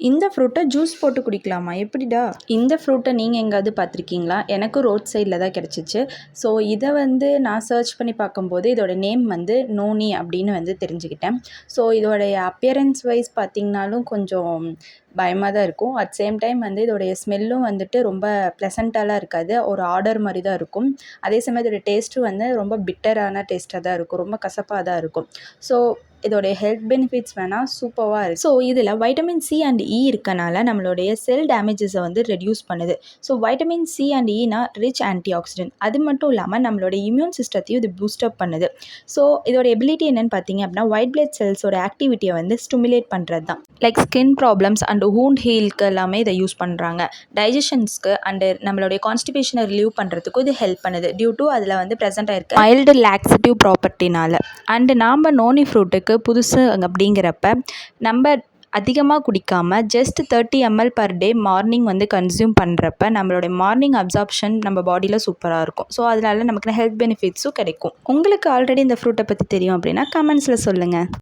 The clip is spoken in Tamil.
இந்த ஃப்ரூட்டை ஜூஸ் போட்டு குடிக்கலாமா? எப்படிடா? இந்த ஃப்ரூட்டை நீங்கள் எங்கேயாவது பார்த்துருக்கீங்களா? எனக்கும் ரோட் சைடில் தான் கிடச்சிச்சு. ஸோ இதை நான் சர்ச் பண்ணி பார்க்கும்போது இதோட நேம் நோனி அப்படின்னு தெரிஞ்சுக்கிட்டேன். ஸோ இதோடைய அப்பியரன்ஸ் வைஸ் பார்த்திங்கனாலும் கொஞ்சம் பயமாக தான் இருக்கும். அட் சேம் டைம் இதோடைய ஸ்மெல்லும் ரொம்ப ப்ளசண்ட்டாலாம் இருக்காது. ஒரு ஆர்டர் மாதிரி தான் இருக்கும். அதே சமயம் இதோட டேஸ்ட்டும் ரொம்ப பிட்டரான டேஸ்ட்டாக தான் இருக்கும். ரொம்ப கசப்பாக தான் இருக்கும். ஸோ இதோடைய ஹெல்த் பெனிஃபிட்ஸ் சூப்பராக இருக்குது. ஸோ இதில் வைட்டமின் சி அண்ட் இ இருக்கனால நம்மளுடைய செல் டேமேஜஸை ரெடியூஸ் பண்ணுது. ஸோ வைட்டமின் சி அண்ட் இனா ரிச் ஆன்டி ஆக்சிடென்ட். அது மட்டும் இல்லாமல் நம்மளோட இம்யூன் சிஸ்டத்தையும் இது பூஸ்டப் பண்ணுது. ஸோ இதோட எபிலிட்டி என்னென்னு பார்த்தீங்க அப்படின்னா ஒயிட் பிளட் செல்ஸோட ஆக்டிவிட்டியை ஸ்டிமுலேட் பண்ணுறது தான். Like skin problems and wound ஹீலுக்கு எல்லாமே இதை யூஸ் பண்ணுறாங்க. டைஜஷன்ஸ்க்கு அண்டு நம்மளுடைய கான்ஸ்டிபேஷனை ரிலீவ் பண்ணுறதுக்கும் இது ஹெல்ப் பண்ணுது. டியூ டு அதில் ப்ரெசென்ட் ஆகிருக்கு மைல்டு லாக்ஸிட்டிவ் ப்ராப்பர்ட்டினால. அண்டு நாம் நோனி ஃப்ரூட்டுக்கு புதுசு அப்படிங்கிறப்ப நம்ம அதிகமாக குடிக்காமல் just 30 ml per day morning consume பண்ணுறப்ப நம்மளுடைய மார்னிங் அப்சார்ப்ஷன் நம்ம பாடியில் சூப்பராக இருக்கும். ஸோ அதனால நமக்கு ஹெல்த் பெனிஃபிட்ஸும் கிடைக்கும். உங்களுக்கு ஆல்ரெடி இந்த ஃப்ரூட்டை பற்றி தெரியும் அப்படின்னா கமெண்ட்ஸில் சொல்லுங்கள்.